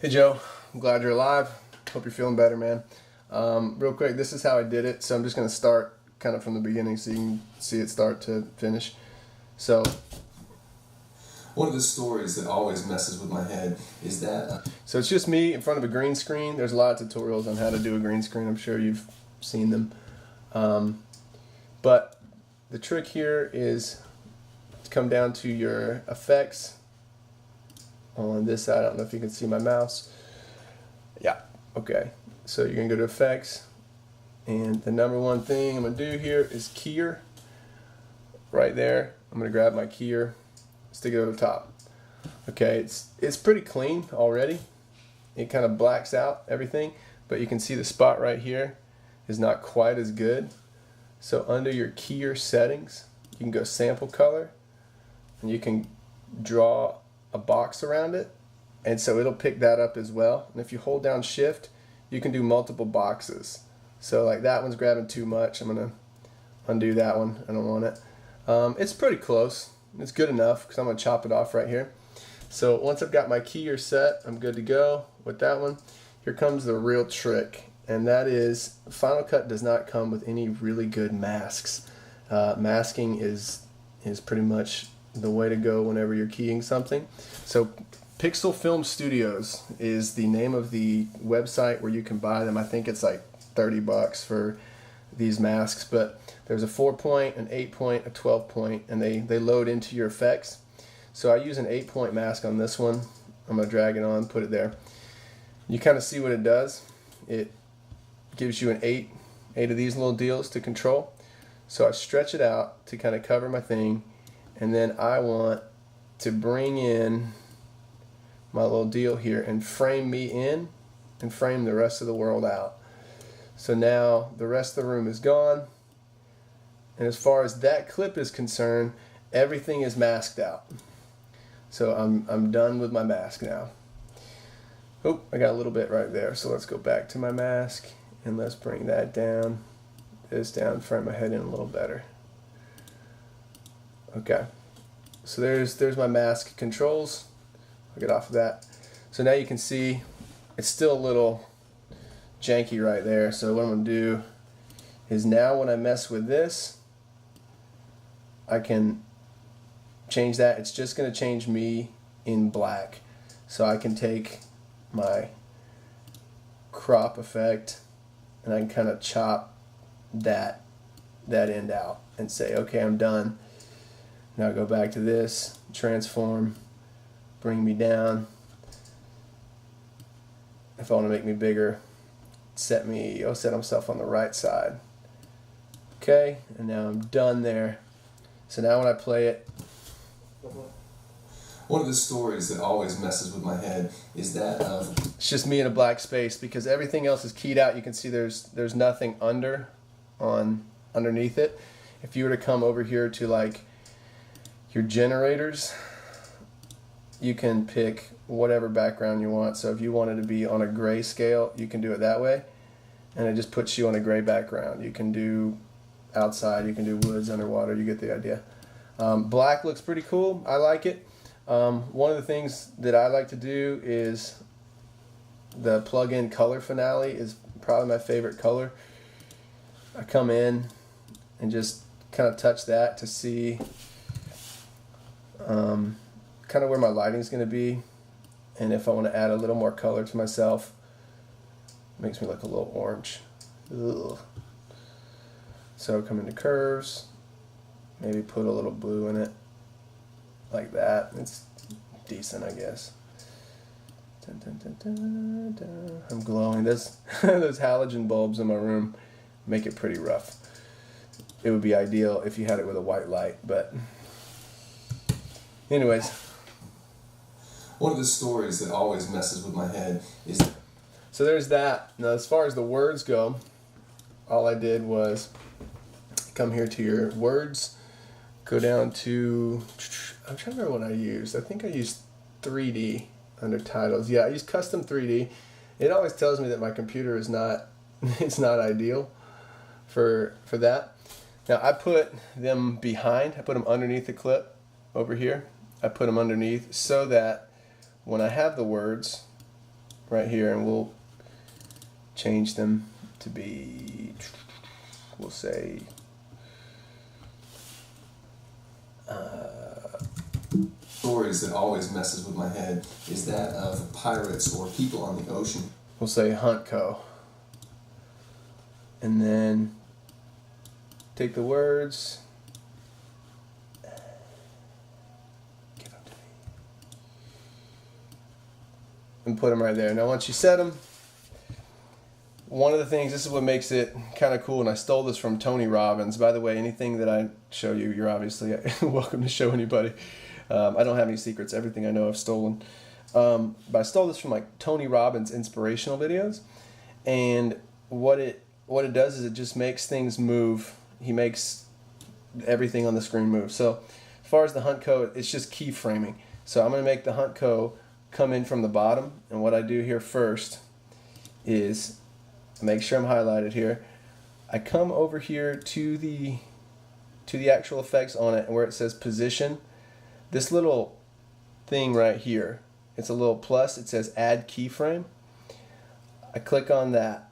Hey Joe, I'm glad you're alive. Hope you're feeling better, man. Real quick, this is how I did it. So I'm just going to start kind of from the beginning so you can see it start to finish. So one of the stories that always messes with my head is that. So it's just me in front of a green screen. There's a lot of tutorials on how to do a green screen. I'm sure you've seen them. But the trick here is to come down to your effects on this side. I don't know if you can see my mouse. Yeah, okay. So you're gonna go to effects, and the number one thing I'm gonna do here is keyer. Right there, I'm gonna grab my keyer, stick it over the top. Okay, it's pretty clean already. It kind of blacks out everything, but you can see the spot right here is not quite as good. So under your keyer settings, you can go sample color, and you can draw a box around it, and so it'll pick that up as well. And if you hold down shift, you can do multiple boxes. So like that one's grabbing too much. I'm gonna undo that one. I don't want it. It's pretty close. It's good enough because I'm gonna chop it off right here. So once I've got my keyer set, I'm good to go with that one. Here comes the real trick, and that is Final Cut does not come with any really good masks. Masking is pretty much the way to go whenever you're keying something. So Pixel Film Studios is the name of the website where you can buy them. I think it's like $30 for these masks, but there's a 4-point, an 8-point, a 12-point, and they load into your effects. So I use an 8-point mask on this one. I'm gonna drag it on, put it there. You kind of see what it does. It gives you an eight of these little deals to control. So I stretch it out to kind of cover my thing, and then I want to bring in my little deal here and frame me in and frame the rest of the world out. So now the rest of the room is gone, and as far as that clip is concerned, everything is masked out. So I'm done with my mask now. Oh, I got a little bit right there, so let's go back to my mask and let's bring that down, this down, frame my head in a little better. Okay, so there's my mask controls. I'll get off of that. So now you can see it's still a little janky right there. So what I'm gonna do is now when I mess with this, I can change that. It's just gonna change me in black. So I can take my crop effect and I can kind of chop that end out and say, okay, I'm done. Now go back to this, transform, bring me down. If I want to make me bigger, I'll set myself on the right side. Okay, and now I'm done there. So now when I play it, One of the stories that always messes with my head is that of. It's just me in a black space because everything else is keyed out. You can see there's nothing underneath it. If you were to come over here to like your generators, you can pick whatever background you want. So if you wanted to be on a gray scale, you can do it that way, and it just puts you on a gray background. You can do outside, you can do woods, underwater, you get the idea. Black looks pretty cool. I like it. One of the things that I like to do is the plug-in color finale is probably my favorite color. I come in and just kind of touch that to see kind of where my lighting is going to be, and if I want to add a little more color to myself. It makes me look a little orange. Ugh. So come into curves, maybe put a little blue in it like that. It's decent, I guess. Dun, dun, dun, dun, dun. I'm glowing. Those halogen bulbs in my room make it pretty rough. It would be ideal if you had it with a white light, but anyways. One of the stories that always messes with my head is. So there's that. Now as far as the words go, all I did was come here to your words, go down to, I'm trying to remember what I used. I think I used 3D under titles. Yeah, I used custom 3D. It always tells me that my computer is not, it's not ideal for that. Now I put them behind, I put them underneath the clip over here. I put them underneath so that when I have the words, right here, and we'll change them to be, we'll say, stories that always messes with my head is that of pirates or people on the ocean. we'll say Huntco. And then take the words, give them to me, and put them right there. Now once you set them, one of the things, this is what makes it kind of cool, and I stole this from Tony Robbins. By the way, anything that I show you, you're obviously welcome to show anybody. I don't have any secrets. Everything I know I've stolen. But I stole this from like Tony Robbins inspirational videos, and what it does is it just makes things move. He makes everything on the screen move. So as far as the Huntco, it's just keyframing. So I'm going to make the Huntco come in from the bottom, and what I do here first is make sure I'm highlighted here. I come over here to the actual effects on it, and where it says position, this little thing right here, it's a little plus, it says add keyframe. I click on that.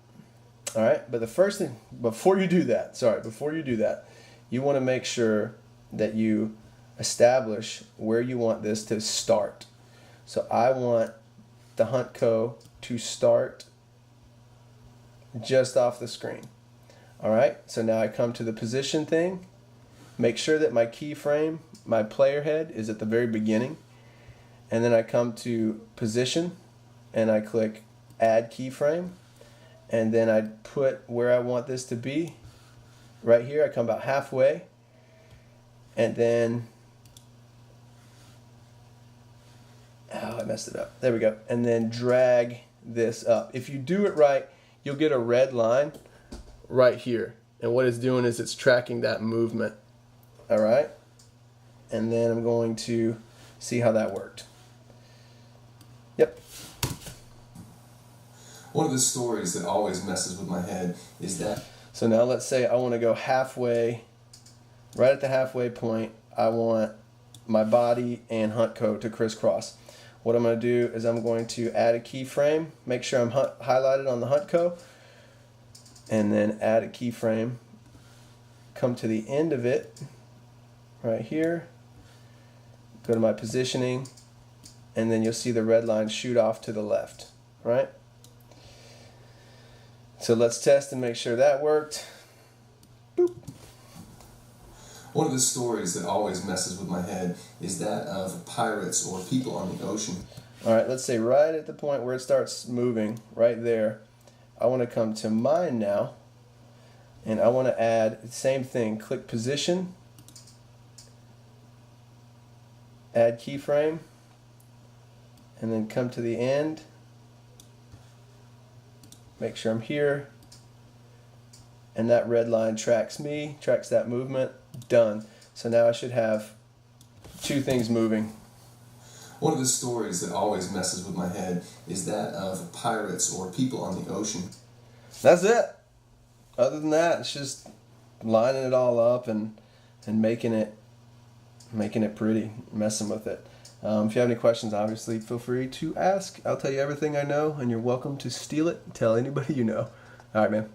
All right, but the first thing, before you do that, you want to make sure that you establish where you want this to start. So I want the Huntco to start just off the screen. All right, so now I come to the position thing, make sure that my keyframe, my player head, is at the very beginning, and then I come to position and I click add keyframe, and then I put where I want this to be right here. I come about halfway, and then I messed it up. There we go. And then drag this up. If you do it right, you'll get a red line right here, and what it's doing is it's tracking that movement. All right, and then I'm going to see how that worked. Yep. One of the stories that always messes with my head is that. So now let's say I want to go halfway, right at the halfway point, I want my body and Huntco to crisscross. What I'm going to do is I'm going to add a keyframe, make sure I'm highlighted on the Huntco, and then add a keyframe, come to the end of it, right here, go to my positioning, and then you'll see the red line shoot off to the left, right? So let's test and make sure that worked. Boop. One of the stories that always messes with my head is that of pirates or people on the ocean. All right, let's say right at the point where it starts moving, right there, I want to come to mine now, and I want to add the same thing. Click position, add keyframe, and then come to the end. Make sure I'm here, and that red line tracks me, tracks that movement. Done. So now I should have two things moving. One of the stories that always messes with my head is that of pirates or people on the ocean. That's it. Other than that, it's just lining it all up and making it pretty, messing with it. If you have any questions, obviously feel free to ask. I'll tell you everything I know, and you're welcome to steal it and tell anybody you know. All right, man.